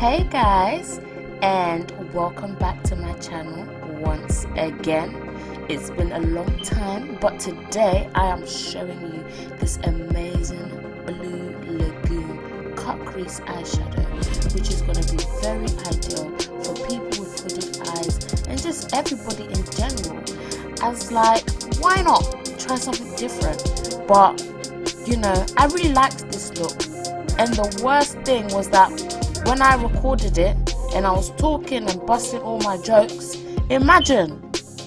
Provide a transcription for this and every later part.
Hey guys, and welcome back to my channel once again. It's been a long time, but today I am showing you this amazing blue Lagoon cut crease eyeshadow, which is going to be very ideal for people with hooded eyes and just everybody in general. As like, why not try something different? But you know, I really liked this look, and the worst thing was that when I recorded it and I was talking and busting all my jokes, imagine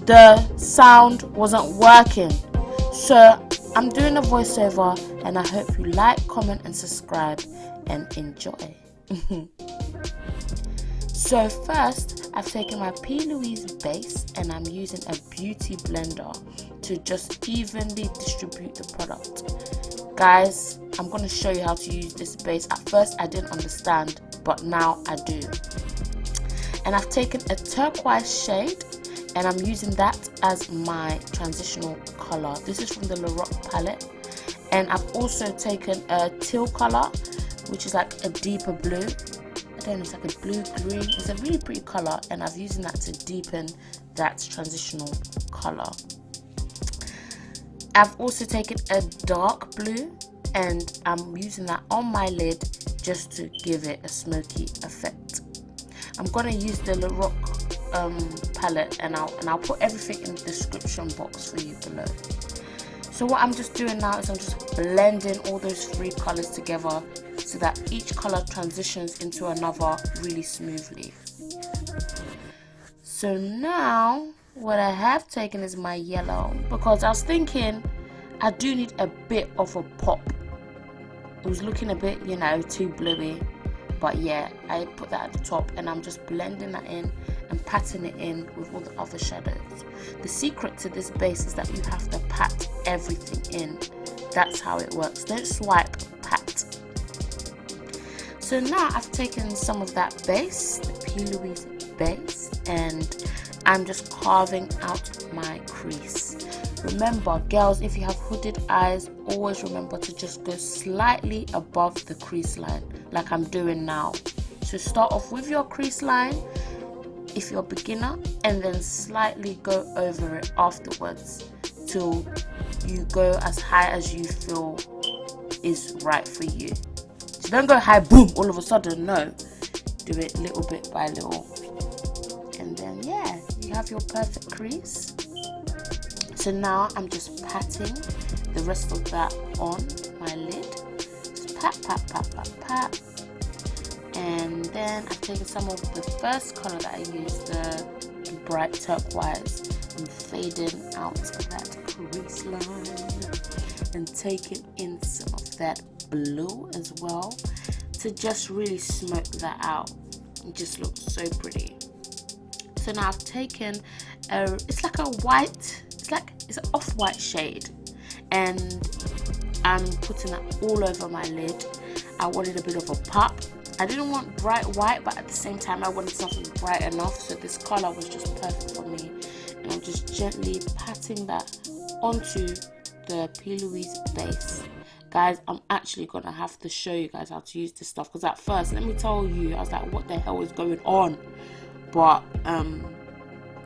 the sound wasn't working. So I'm doing a voiceover, and I hope you like, comment and subscribe and enjoy. So first, I've taken my Plouise base and I'm using a beauty blender to just evenly distribute the product. Guys, I'm going to show you how to use this base. At first I didn't understand, but now I do. And I've taken a turquoise shade and I'm using that as my transitional color. This is from the Laroc palette. And I've also taken a teal color, which is like a deeper blue. I don't know, it's like a blue green. It's a really pretty color, and I've using that to deepen that transitional color. I've also taken a dark blue and I'm using that on my lid just to give it a smoky effect. I'm gonna use the Laroc palette, and I'll put everything in the description box for you below. So what I'm just doing now is I'm just blending all those three colors together so that each color transitions into another really smoothly. So now what I have taken is my yellow, because I was thinking I do need a bit of a pop. It was looking a bit, you know, too bluey, but yeah, I put that at the top and I'm just blending that in and patting it in with all the other shadows. The secret to this base is that you have to pat everything in. That's how it works. Don't swipe, pat. So now I've taken some of that base, the Plouise base, and I'm just carving out my crease. Remember, girls, if you have hooded eyes, always remember to just go slightly above the crease line, like I'm doing now. So start off with your crease line if you're a beginner, and then slightly go over it afterwards till you go as high as you feel is right for you. So don't go high, boom, all of a sudden, no. Do it little bit by little. And then, yeah, you have your perfect crease. So now I'm just patting the rest of that on my lid. Just pat, pat, pat, pat, pat. And then I've taken some of the first color that I used, the bright turquoise, and fading out that crease line. And taking in some of that blue as well to just really smoke that out. It just looks so pretty. So now I've taken it's like a white, it's an off-white shade, and I'm putting that all over my lid. I wanted a bit of a pop. I didn't want bright white, but at the same time I wanted something bright enough, so this color was just perfect for me. And I'm just gently patting that onto the Plouise base. Guys, I'm actually gonna have to show you guys how to use this stuff, because at first, let me tell you, I was like, what the hell is going on? But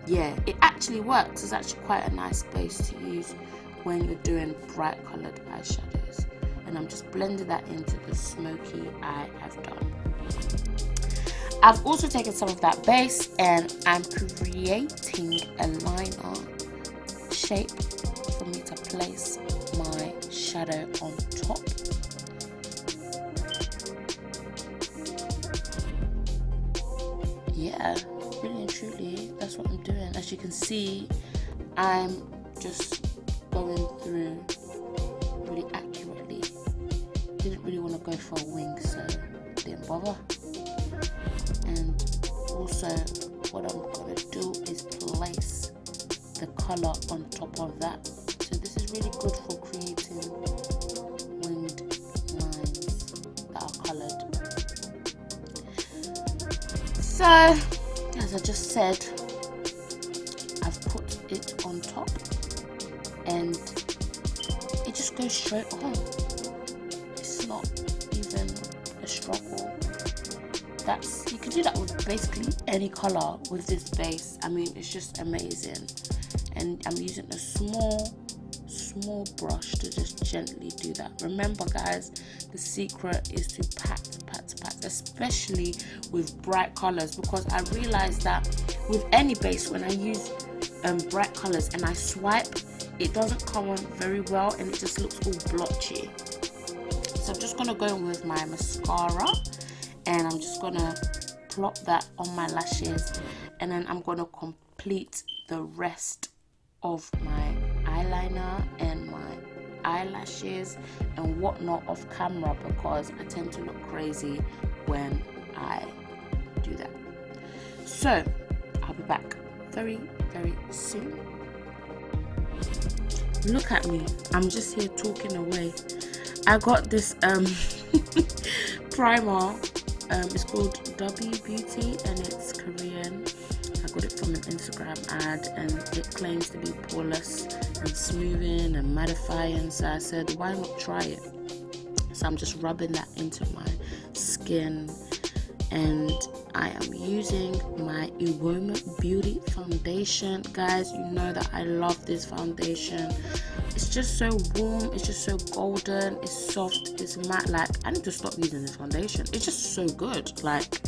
yeah, it actually works. It's actually quite a nice base to use when you're doing bright colored eyeshadows. And I'm just blending that into the smoky eye I've done. I've also taken some of that base and I'm creating a liner shape for me to place my shadow on top. Yeah, really and truly, that's what I'm doing. As you can see, I'm just going through really accurately. Didn't really want to go for a wing, so didn't bother. And also, what I'm going to do is place the color on top of that. So this is really good for creating winged lines that are colored. So, as I just said, I've put it on top and it just goes straight on. It's not even a struggle. That's, you do that with basically any color with this base. I mean, it's just amazing. And I'm using a small brush to just gently do that. Remember guys, the secret is to pat, especially with bright colors, because I realized that with any base, when I use bright colors and I swipe, it doesn't come on very well and it just looks all blotchy. So I'm just gonna go in with my mascara and I'm just gonna plop that on my lashes, and then I'm gonna complete the rest of my eyeliner and my eyelashes and whatnot off camera, because I tend to look crazy when I do that. So I'll be back very soon. Look at me, I'm just here talking away. I got this primer, it's called Gobi Beauty and it's Korean. I got it from an Instagram ad and it claims to be poreless and smoothing and mattifying, so I said why not try it. So I'm just rubbing that into my skin, and I am using my Uoma Beauty foundation. Guys, you know that I love this foundation. It's just so warm, it's just so golden, it's soft, it's matte. Like, I need to stop using this foundation. It's just so good. Like,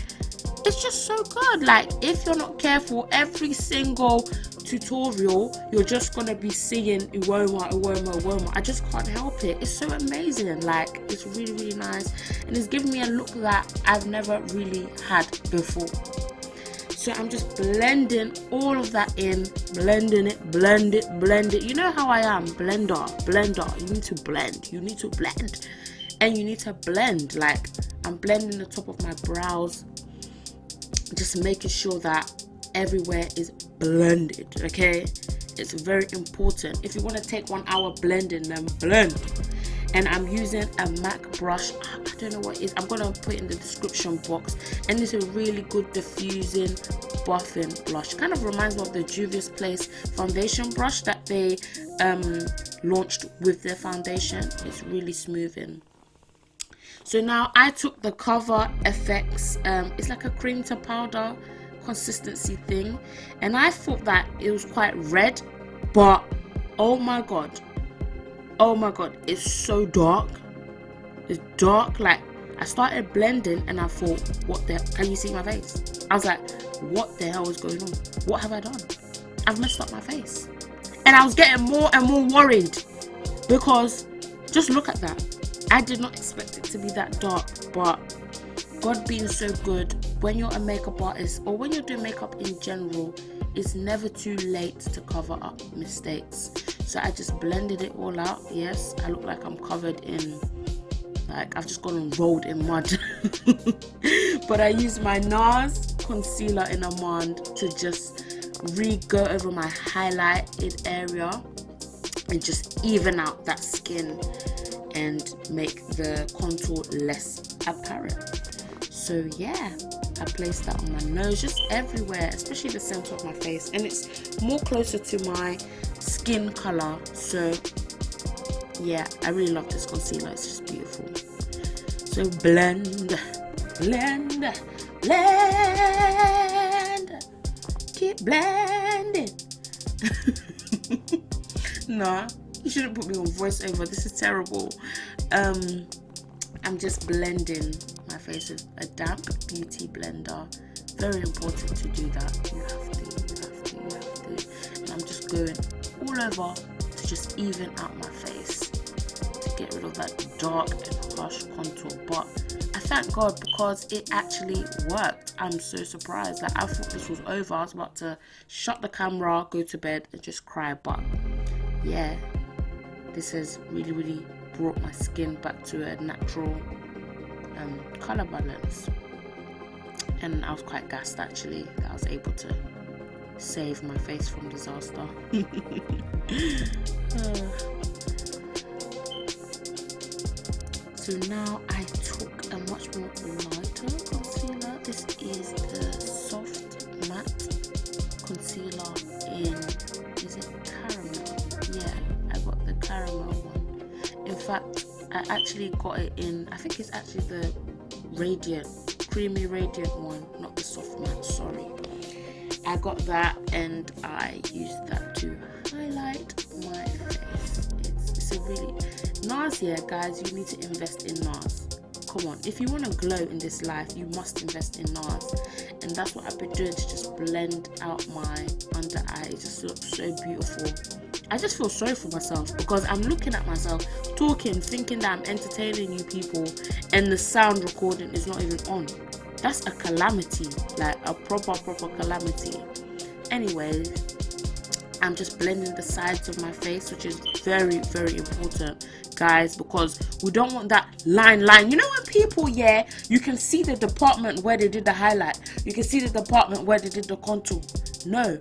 it's just so good. Like, if you're not careful, every single tutorial you're just gonna be seeing Uoma. I just can't help it. It's so amazing. Like, it's really nice, and it's giving me a look that I've never really had before. So I'm just blending all of that in, blend it. You know how I am, blender. You need to blend, and you need to blend. Like, I'm blending the top of my brows, just making sure that everywhere is blended. Okay, it's very important. If you want to take 1 hour blending, then blend. And I'm using a MAC brush. I don't know what it is. I'm gonna put it in the description box, and it's a really good diffusing buffing blush. Kind of reminds me of the Juvias Place foundation brush that they launched with their foundation. It's really smoothing. So now I took the Cover FX, it's like a cream to powder consistency thing, and I thought that it was quite red, but oh my god, it's so dark. It's dark. Like, I started blending and I thought, what the, can you see my face? I was like, what the hell is going on? What have I done? I've messed up my face. And I was getting more and more worried, because just look at that. I did not expect it to be that dark, but God being so good, when you're a makeup artist or when you're doing makeup in general, it's never too late to cover up mistakes. So I just blended it all out. Yes, I look like I'm covered in, like, I've just gone and rolled in mud. But I used my NARS concealer in Amande to just go over my highlighted area and just even out that skin and make the contour less apparent. So yeah, I placed that on my nose, just everywhere, especially the center of my face, and it's more closer to my skin color. So yeah, I really love this concealer. It's just beautiful. So blend, keep blending. Nah, you shouldn't put me on voiceover. This is terrible. I'm just blending my face with a damp beauty blender. Very important to do that. You have to. And I'm just going all over to just even out my face, to get rid of that dark and harsh contour. But I thank God, because it actually worked. I'm so surprised. Like, I thought this was over. I was about to shut the camera, go to bed and just cry. But yeah, this has really brought my skin back to a natural color balance, and I was quite gassed actually that I was able to save my face from disaster. So now I took a much more lighter concealer. This is the soft matte concealer in, is it caramel? Yeah, I got the caramel one. In fact, I actually got it in, I think it's actually the Radiant creamy radiant one, not the soft matte, sorry. I got that and I used that to highlight my face. It's a really NARS, yeah guys, you need to invest in NARS. Come on, if you want to glow in this life, you must invest in NARS, and that's what I've been doing to just blend out my under eye. It just looks so beautiful. I just feel sorry for myself because I'm looking at myself talking, thinking that I'm entertaining you people, and the sound recording is not even on. That's a calamity, like a proper calamity. Anyways, I'm just blending the sides of my face, which is very important, guys, because we don't want that line. You know when people, yeah, you can see the department where they did the highlight, you can see the department where they did the contour. No,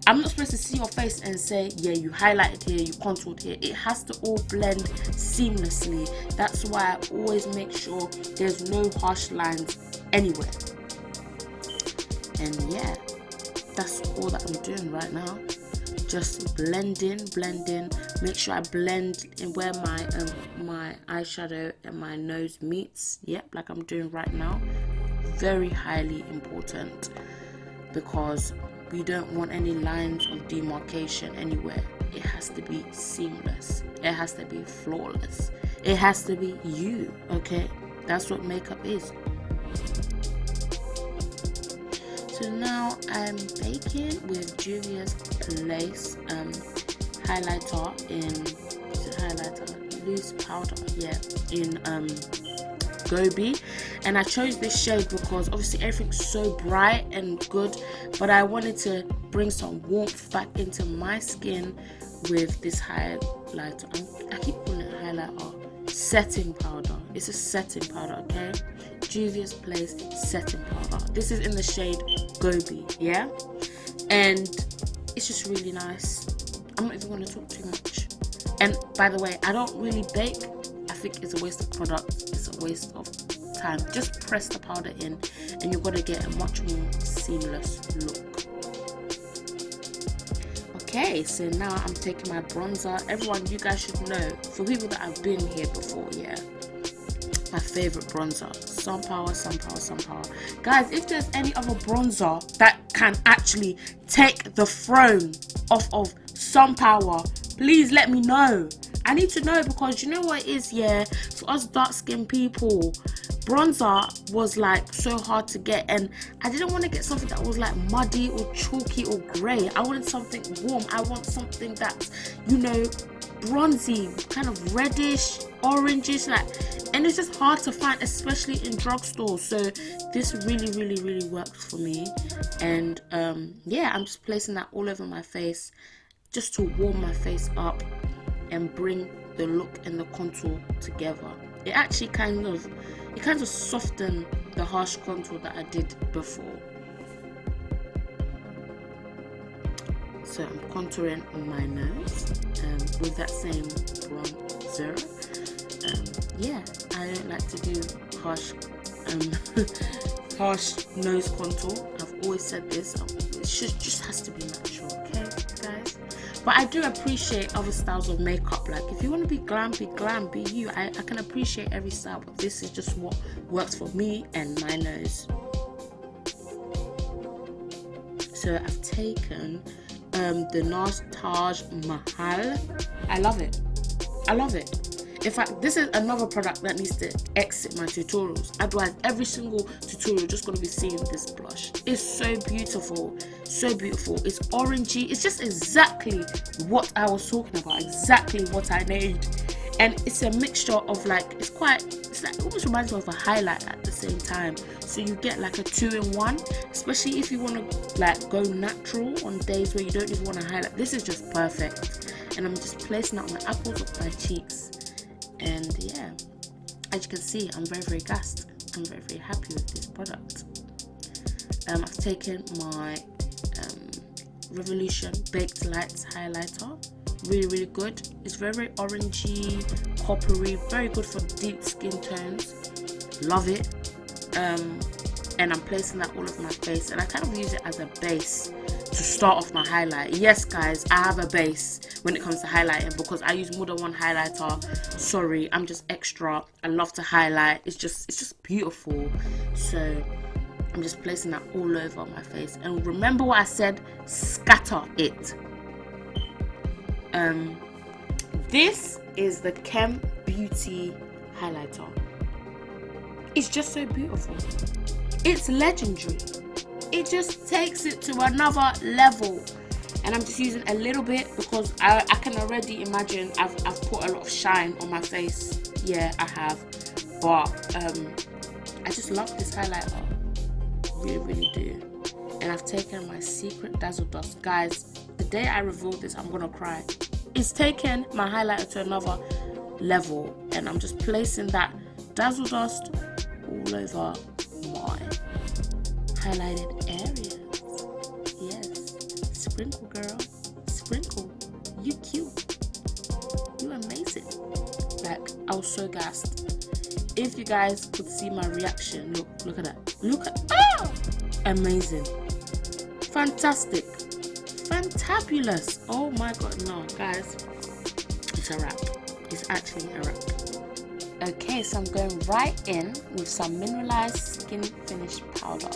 I'm not supposed to see your face and say, yeah, you highlighted here, you contoured here. It has to all blend seamlessly. That's why I always make sure there's no harsh lines anywhere. And yeah, that's all that I'm doing right now. Just blending, make sure I blend in where my eyeshadow and my nose meets. Yep, like I'm doing right now. Very highly important, because we don't want any lines of demarcation anywhere. It has to be seamless, it has to be flawless, it has to be you. Okay, that's what makeup is. So now I'm baking with Juvias Place highlighter in loose powder, yeah, in Gobi, and I chose this shade because obviously everything's so bright and good, but I wanted to bring some warmth back into my skin with this highlighter. I keep calling it highlighter, setting powder. It's a setting powder, okay? Juvia's Place setting powder. This is in the shade Gobi, yeah, and it's just really nice. I'm not even going to talk too much. And by the way, I don't really bake. I think it's a waste of product, it's a waste of time. Just press the powder in and you're going to get a much more seamless look. Okay, so now I'm taking my bronzer. Everyone, you guys should know, for people that have been here before, yeah, my favorite bronzer, Sun Power. Guys, if there's any other bronzer that can actually take the throne off of Sun Power, please let me know. I need to know, because you know what it is, yeah, for us dark skinned people, bronzer was like so hard to get, and I didn't want to get something that was like muddy or chalky or grey. I wanted something warm. I want something that's, you know, bronzy, kind of reddish, orangish, like, and it's just hard to find, especially in drugstores. So this really works for me. And yeah, I'm just placing that all over my face just to warm my face up and bring the look and the contour together. It actually kind of softened the harsh contour that I did before. So I'm contouring on my nose with that same bronzer. Yeah, I don't like to do harsh harsh nose contour. I've always said this. It just has to be natural, okay, guys? But I do appreciate other styles of makeup. Like, if you want to be glam, be you. I can appreciate every style, but this is just what works for me and my nose. So I've taken the NARS Taj Mahal. I love it. In fact, this is another product that needs to exit my tutorials. Otherwise, every single tutorial just going to be seeing this blush. It's so beautiful. It's orangey. It's just exactly what I was talking about. Exactly what I need. And it's a mixture of like, it's like, it almost reminds me of a highlight at the same time. So you get like a 2-in-1, especially if you want to like go natural on days where you don't even want to highlight. This is just perfect. And I'm just placing it on the apples of my cheeks. And yeah, as you can see, I'm very gassed. I'm very happy with this product. I've taken my Revolution Baked Lights highlighter. Really good. It's very orangey, coppery, very good for deep skin tones. Love it. And I'm placing that all over my face, and I kind of use it as a base to start off my highlight. Yes guys, I have a base when it comes to highlighting because I use more than one highlighter. Sorry, I'm just extra. I love to highlight. It's just beautiful. So I'm just placing that all over my face. And remember what I said, scatter it. This is the Creme Beauty highlighter. It's just so beautiful. It's legendary. It just takes it to another level. And I'm just using a little bit because I can already imagine I've put a lot of shine on my face. Yeah, I have. But I just love this highlighter. Really, really do. And I've taken my secret Dazzle Dust. Guys, the day I reveal this, I'm gonna cry. It's taken my highlighter to another level. And I'm just placing that Dazzle Dust all over my highlighted areas. Yes, sprinkle girl, sprinkle. You cute, you amazing. Like, I was so gassed. If you guys could see my reaction, look at that. Look at, amazing, fantastic, fantabulous. Oh my god, no guys, it's a wrap. It's actually a wrap. Okay, so I'm going right in with some Mineralize Skinfinish powder.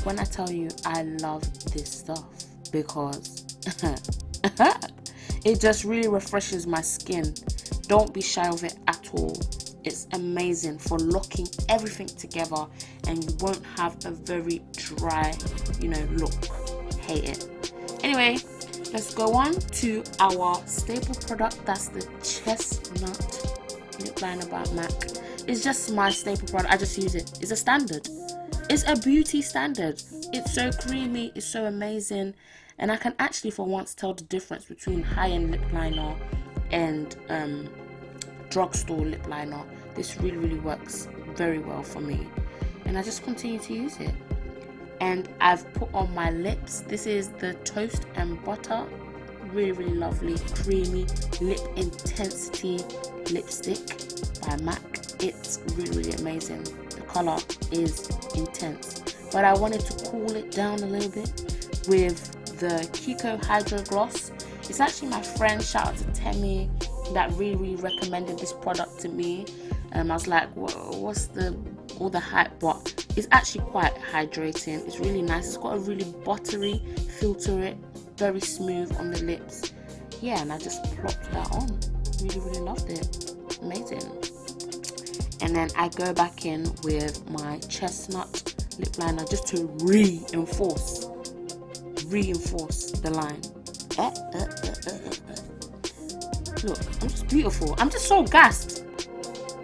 When I tell you I love this stuff because it just really refreshes my skin. Don't be shy of it at all. It's amazing for locking everything together and you won't have a very dry, look. Hate it. Anyway, let's go on to our staple product. That's the Chesnut Lip Liner by MAC. It's just my staple product. I just use it. It's a standard. It's a beauty standard. It's so creamy. It's so amazing. And I can actually for once tell the difference between high-end lip liner and drugstore lip liner. This really, really works very well for me. And I just continue to use it. And I've put on my lips. This is the Toast and Butter. Really, really lovely, creamy Lipintensity lipstick by MAC. It's really, really amazing. The color is intense, but I wanted to cool it down a little bit with the Kiko Hydro Gloss. It's actually my friend, shout out to Temi, that really, really recommended this product to me. I was like, what's all the hype? But it's actually quite hydrating. It's really nice. It's got a really buttery feel to it, very smooth on the lips. Yeah, and I just plopped that on. Really, really loved it. Amazing. And then I go back in with my Chesnut Lip Liner just to reinforce the line. Look, I'm just beautiful. I'm just so gassed.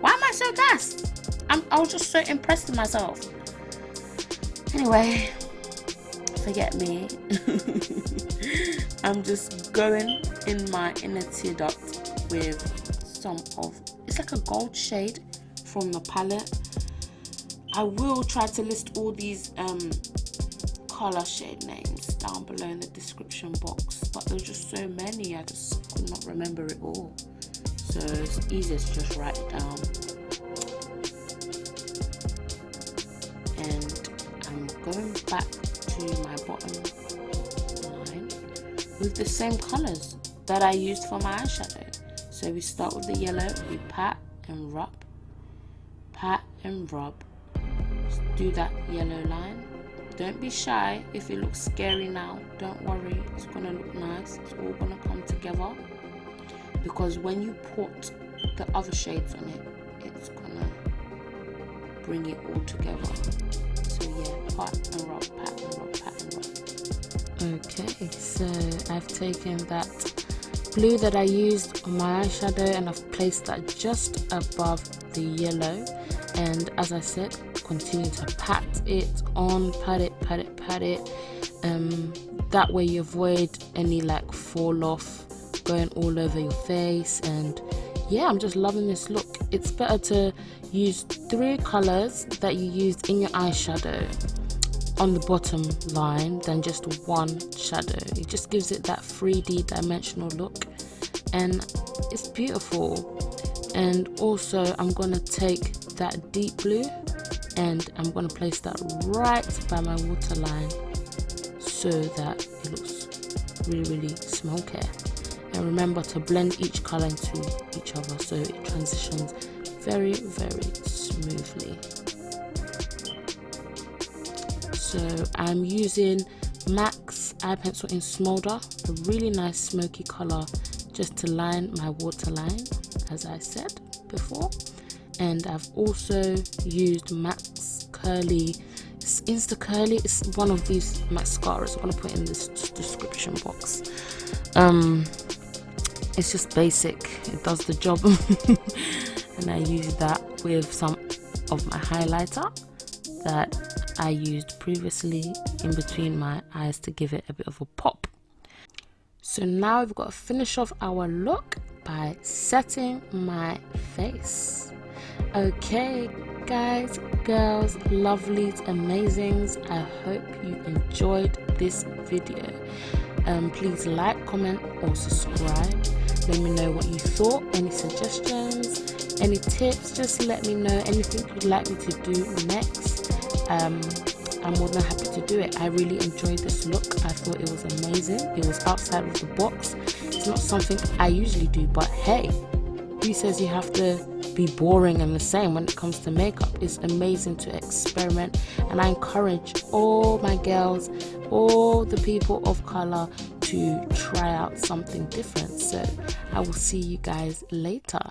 Why am I so gassed? I was just so impressed with myself. Anyway, forget me. I'm just going in my inner tear duct with some of, it's like a gold shade from the palette. I will try to list all these color shade names down below in the description box, but there's just so many I just could not remember it all, so it's easier to just write it down. And I'm going back to my bottom line with the same colors that I used for my eyeshadow. So we start with the yellow, we pat and rub, just do that yellow line. Don't be shy if it looks scary now, don't worry, it's gonna look nice. It's all gonna come together because when you put the other shades on it, it's gonna bring it all together. So yeah, pat and rub, pat and rub, pat and rub. Okay, so I've taken that blue that I used on my eyeshadow and I've placed that just above the yellow, and as I said, continue to pat it on, pat it. That way you avoid any like fall off going all over your face. And yeah, I'm just loving this look. It's better to use 3 colors that you used in your eyeshadow on the bottom line than just one shadow. It just gives it that 3D dimensional look and it's beautiful. And also I'm gonna take that deep blue and I'm gonna place that right by my waterline. so that it looks really smoky. And remember to blend each color into each other so it transitions very smoothly. So I'm using MAC's eye pencil in Smoulder, a really nice smoky color, just to line my waterline, as I said before. And I've also used MAC's Curly, it's Insta Curly, it's one of these mascaras. I'm gonna put in this description box. It's just basic, it does the job. And I use that with some of my highlighter that I used previously in between my eyes to give it a bit of a pop. So now we've got to finish off our look by setting my face. Okay guys, girls, lovelies, amazings, I hope you enjoyed this video. Please like, comment or subscribe. Let me know what you thought, any suggestions, any tips, just let me know anything you'd like me to do next. I'm more than happy to do it. I really enjoyed this look. I thought it was amazing. It was outside of the box. It's not something I usually do, but hey, who says you have to be boring and the same when it comes to makeup? It's amazing to experiment, and I encourage all my girls, all the people of color, to try out something different. So I will see you guys later.